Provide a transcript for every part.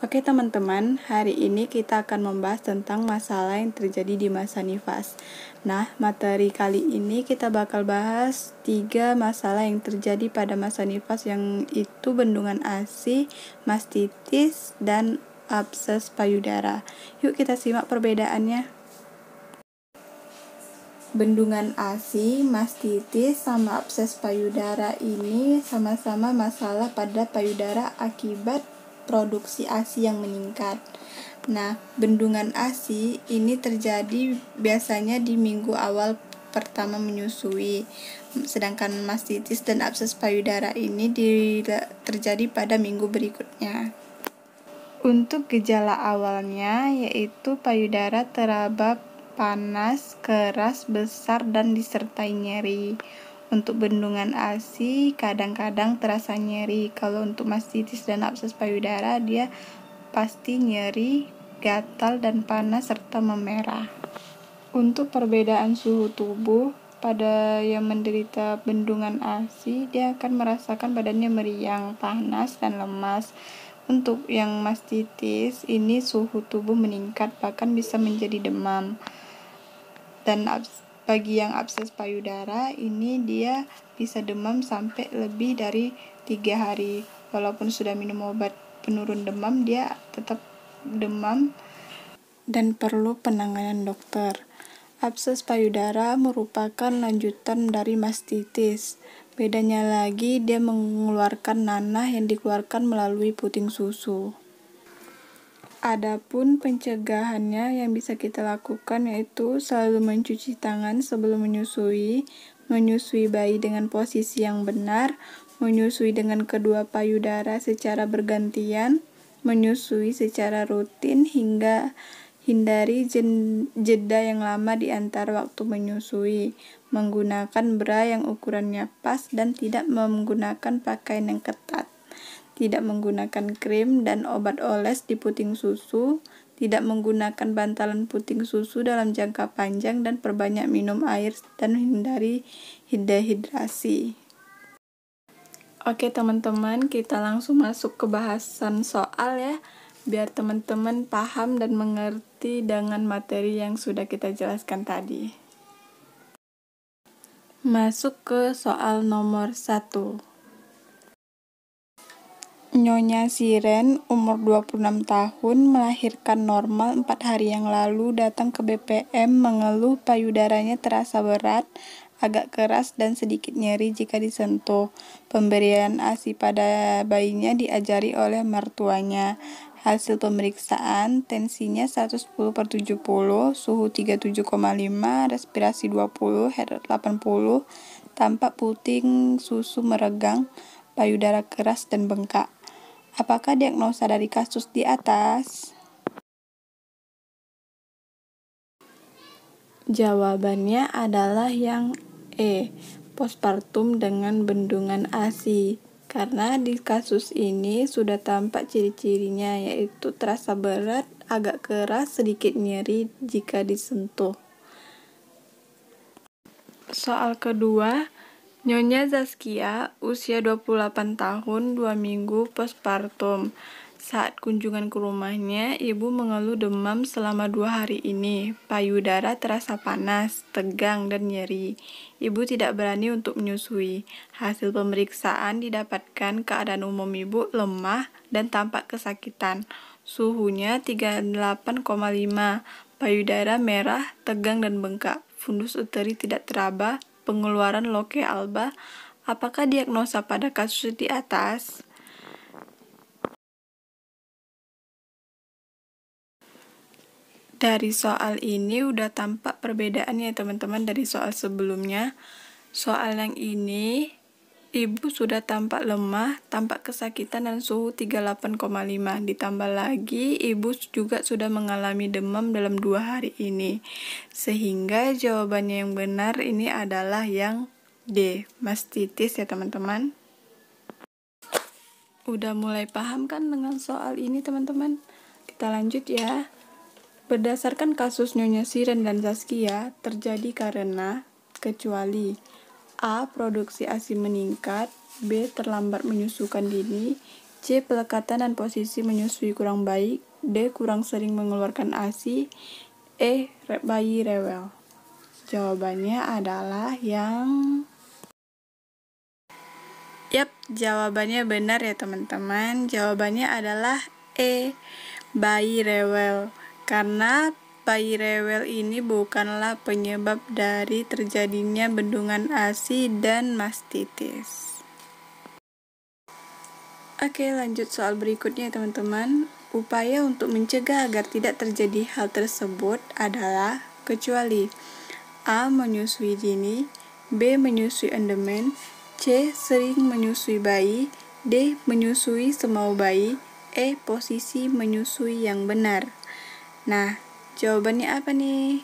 Oke teman-teman, hari ini kita akan membahas tentang masalah yang terjadi di masa nifas. Nah, materi kali ini kita bakal bahas 3 masalah yang terjadi pada masa nifas, yang itu bendungan ASI, mastitis, dan abses payudara. Yuk kita simak perbedaannya. Bendungan ASI, mastitis, sama abses payudara ini sama-sama masalah pada payudara akibat produksi ASI yang meningkat. Nah, bendungan ASI ini terjadi biasanya di minggu awal pertama menyusui, sedangkan mastitis dan abses payudara ini terjadi pada minggu berikutnya. Untuk gejala awalnya yaitu payudara teraba panas, keras, besar, dan disertai nyeri. Untuk bendungan ASI kadang-kadang terasa nyeri. Kalau untuk mastitis dan abses payudara dia pasti nyeri, gatal, dan panas serta memerah. Untuk perbedaan suhu tubuh, pada yang menderita bendungan ASI dia akan merasakan badannya meriang, panas, dan lemas. Untuk yang mastitis ini suhu tubuh meningkat, bahkan bisa menjadi demam. Dan bagi yang abses payudara ini dia bisa demam sampai lebih dari 3 hari. Walaupun sudah minum obat penurun demam, dia tetap demam dan perlu penanganan dokter. Abses payudara merupakan lanjutan dari mastitis. Bedanya lagi, dia mengeluarkan nanah yang dikeluarkan melalui puting susu. Adapun pencegahannya yang bisa kita lakukan yaitu selalu mencuci tangan sebelum menyusui bayi dengan posisi yang benar, menyusui dengan kedua payudara secara bergantian, menyusui secara rutin hingga hindari jeda yang lama di antara waktu menyusui, menggunakan bra yang ukurannya pas dan tidak menggunakan pakaian yang ketat, tidak menggunakan krim dan obat oles di puting susu, tidak menggunakan bantalan puting susu dalam jangka panjang, dan perbanyak minum air dan hindari dehidrasi. Oke teman-teman, kita langsung masuk ke bahasan soal ya, biar teman-teman paham dan mengerti dengan materi yang sudah kita jelaskan tadi. Masuk ke soal nomor 1. Nyonya Siren, umur 26 tahun, melahirkan normal 4 hari yang lalu, datang ke BPM mengeluh payudaranya terasa berat, agak keras, dan sedikit nyeri jika disentuh. Pemberian ASI pada bayinya diajari oleh mertuanya. Hasil pemeriksaan, tensinya 110/70, suhu 37,5, respirasi 20, heart rate 80, tampak puting susu meregang, payudara keras dan bengkak. Apakah diagnosa dari kasus di atas? Jawabannya adalah yang E, postpartum dengan bendungan ASI. Karena di kasus ini sudah tampak ciri-cirinya, yaitu terasa berat, agak keras, sedikit nyeri jika disentuh. Soal kedua, Nyonya Zaskia, usia 28 tahun, 2 minggu postpartum. Saat kunjungan ke rumahnya, ibu mengeluh demam selama 2 hari ini. Payudara terasa panas, tegang, dan nyeri. Ibu tidak berani untuk menyusui. Hasil pemeriksaan didapatkan keadaan umum ibu lemah dan tampak kesakitan. Suhunya 38,5, payudara merah, tegang, dan bengkak. Fundus uteri tidak teraba, pengeluaran loke alba. Apakah diagnosa pada kasus di atas? Dari soal ini udah tampak perbedaannya teman-teman dari soal sebelumnya. Soal yang ini ibu sudah tampak lemah, tampak kesakitan, dan suhu 38,5. Ditambah lagi ibu juga sudah mengalami demam dalam 2 hari ini. Sehingga jawabannya yang benar ini adalah yang D, mastitis ya teman-teman. Udah mulai paham kan dengan soal ini teman-teman? Kita lanjut ya. Berdasarkan kasus Nyonya Siren dan Zaskia, terjadi karena kecuali A. Produksi ASI meningkat, B. Terlambat menyusukan dini, C. Pelekatan dan posisi menyusui kurang baik. D. Kurang sering mengeluarkan ASI. E. Bayi rewel. Jawabannya adalah yang jawabannya benar ya teman-teman. Jawabannya adalah E. Bayi rewel. Karena bayi rewel ini bukanlah penyebab dari terjadinya bendungan ASI dan mastitis. Oke, lanjut soal berikutnya teman-teman. Upaya untuk mencegah agar tidak terjadi hal tersebut adalah kecuali A. Menyusui dini, B. Menyusui endemen, C. Sering menyusui bayi, D. Menyusui semau bayi, E. Posisi menyusui yang benar. Nah, jawabannya apa nih?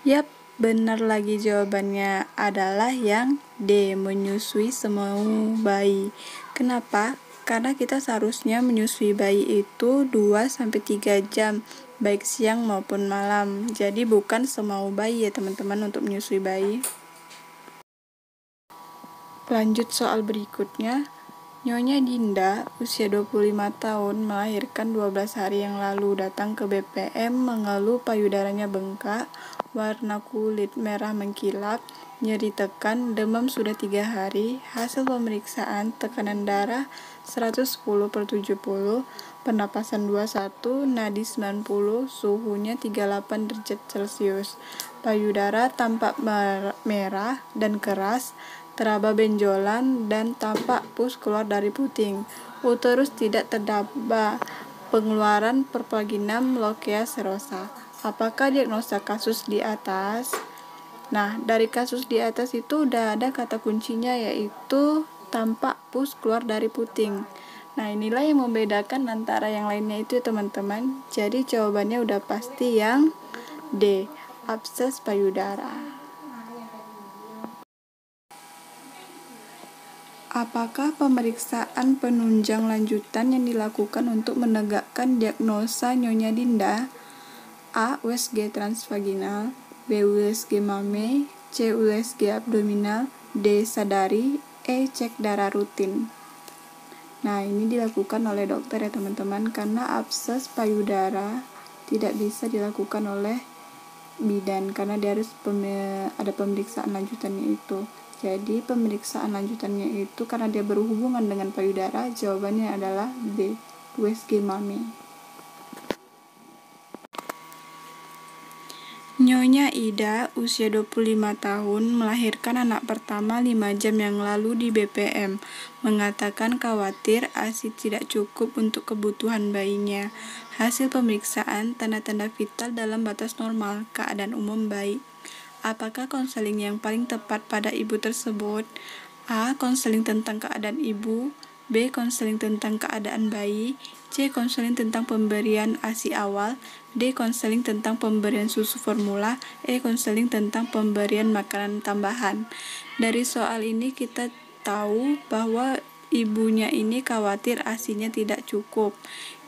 Yap, benar lagi, jawabannya adalah yang D. Menyusui semau bayi. Kenapa? Karena kita seharusnya menyusui bayi itu 2-3 jam, baik siang maupun malam. Jadi bukan semau bayi ya teman-teman untuk menyusui bayi. Lanjut soal berikutnya. Nyonya Dinda, usia 25 tahun, melahirkan 12 hari yang lalu, datang ke BPM mengeluh payudaranya bengkak, warna kulit merah mengkilap, nyeri tekan, demam sudah 3 hari, hasil pemeriksaan tekanan darah 110/70, pernapasan 21, nadi 90, suhunya 38 derajat Celcius. Payudara tampak merah dan keras, teraba benjolan, dan tampak pus keluar dari puting. Uterus tidak terdapat pengeluaran pervaginam lochia serosa. Apakah diagnosa kasus di atas? Nah, dari kasus di atas itu udah ada kata kuncinya, yaitu tampak pus keluar dari puting. Nah, inilah yang membedakan antara yang lainnya itu teman-teman. Jadi jawabannya udah pasti yang D, abses payudara. Apakah pemeriksaan penunjang lanjutan yang dilakukan untuk menegakkan diagnosa Nyonya Dinda? A. USG transvaginal, B. USG mame, C. USG abdominal, D. Sadari, E. Cek darah rutin. Nah, ini dilakukan oleh dokter ya teman-teman, karena abses payudara tidak bisa dilakukan oleh bidan karena dia harus ada pemeriksaan lanjutannya itu. Jadi pemeriksaan lanjutannya itu karena dia berhubungan dengan payudara, jawabannya adalah B, USG mame. Nyonya Ida, usia 25 tahun, melahirkan anak pertama 5 jam yang lalu di BPM, mengatakan khawatir ASI tidak cukup untuk kebutuhan bayinya. Hasil pemeriksaan, tanda-tanda vital dalam batas normal, keadaan umum baik. Apakah konseling yang paling tepat pada ibu tersebut? A. Konseling tentang keadaan ibu, B. Konseling tentang keadaan bayi, C. Konseling tentang pemberian ASI awal, D. Konseling tentang pemberian susu formula, E. Konseling tentang pemberian makanan tambahan. Dari soal ini kita tahu bahwa ibunya ini khawatir ASI-nya tidak cukup.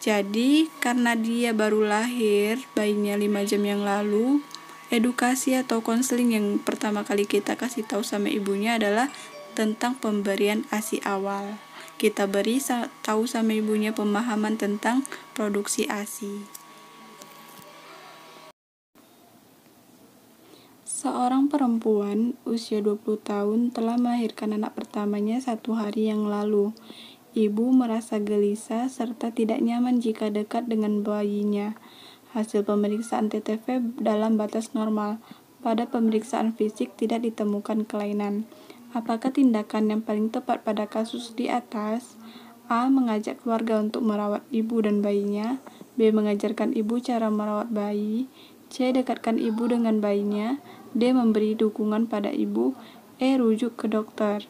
Jadi karena dia baru lahir, bayinya 5 jam yang lalu, edukasi atau konseling yang pertama kali kita kasih tahu sama ibunya adalah tentang pemberian ASI awal. Kita beri tahu sama ibunya pemahaman tentang produksi ASI. Seorang perempuan usia 20 tahun telah melahirkan anak pertamanya 1 hari yang lalu. Ibu merasa gelisah serta tidak nyaman jika dekat dengan bayinya. Hasil pemeriksaan TTV dalam batas normal. Pada pemeriksaan fisik tidak ditemukan kelainan. Apakah tindakan yang paling tepat pada kasus di atas? A. Mengajak keluarga untuk merawat ibu dan bayinya. B. Mengajarkan ibu cara merawat bayi. C. Dekatkan ibu dengan bayinya. D. Memberi dukungan pada ibu. E. Rujuk ke dokter.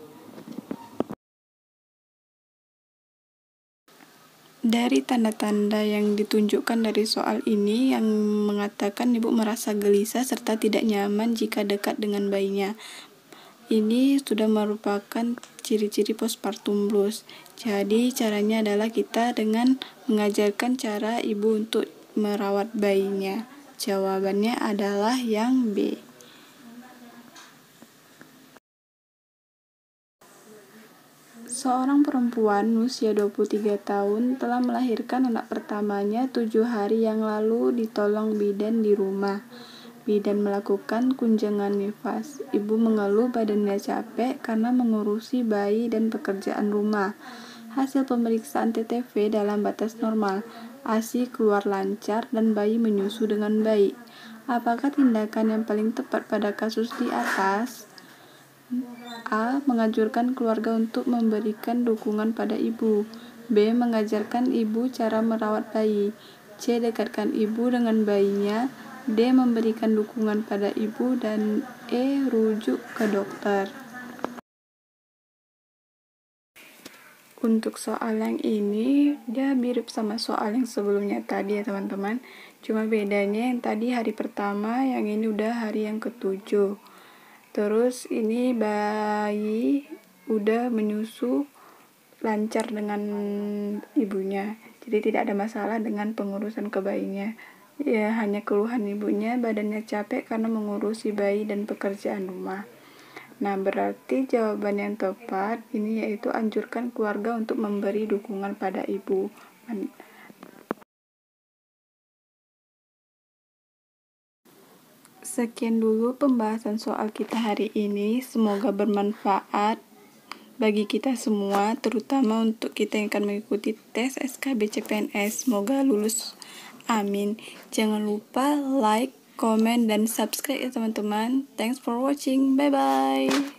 Dari tanda-tanda yang ditunjukkan dari soal ini yang mengatakan ibu merasa gelisah serta tidak nyaman jika dekat dengan bayinya. Ini sudah merupakan ciri-ciri postpartum blues. Jadi caranya adalah kita dengan mengajarkan cara ibu untuk merawat bayinya. Jawabannya adalah yang B. Seorang perempuan usia 23 tahun telah melahirkan anak pertamanya 7 hari yang lalu ditolong bidan di rumah. Bidan melakukan kunjungan nifas. Ibu mengeluh badannya capek karena mengurusi bayi dan pekerjaan rumah. Hasil pemeriksaan TTV dalam batas normal. ASI keluar lancar dan bayi menyusu dengan baik. Apakah tindakan yang paling tepat pada kasus di atas? A. Menganjurkan keluarga untuk memberikan dukungan pada ibu. B. Mengajarkan ibu cara merawat bayi. C. Dekatkan ibu dengan bayinya. D. Memberikan dukungan pada ibu. Dan E. Rujuk ke dokter. Untuk soal yang ini, dia mirip sama soal yang sebelumnya tadi ya teman-teman. Cuma bedanya yang tadi hari pertama, yang ini udah hari yang ke-7. Terus ini bayi udah menyusu lancar dengan ibunya. Jadi tidak ada masalah dengan pengurusan ke bayinya. Ya, hanya keluhan ibunya badannya capek karena mengurusi bayi dan pekerjaan rumah. Nah, berarti jawaban yang tepat ini yaitu anjurkan keluarga untuk memberi dukungan pada ibu. Sekian dulu pembahasan soal kita hari ini. Semoga bermanfaat bagi kita semua, terutama untuk kita yang akan mengikuti tes SKB CPNS. Semoga lulus. Amin. Jangan lupa like, comment, dan subscribe ya teman-teman. Thanks for watching. Bye-bye.